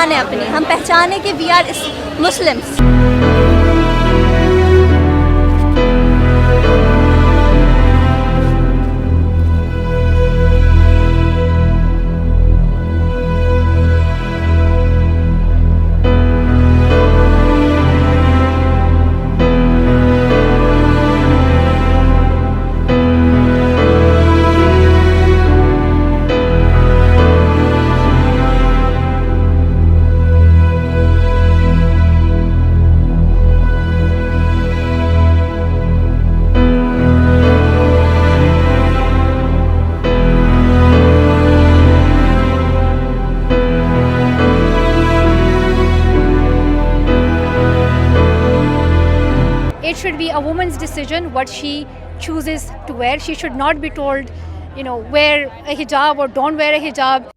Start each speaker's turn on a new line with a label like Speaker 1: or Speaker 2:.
Speaker 1: पहचान है अपनी, हम पहचाने कि we are Muslims.
Speaker 2: It should be a woman's decision what she chooses to wear. She should not be told, wear a hijab or don't wear a hijab.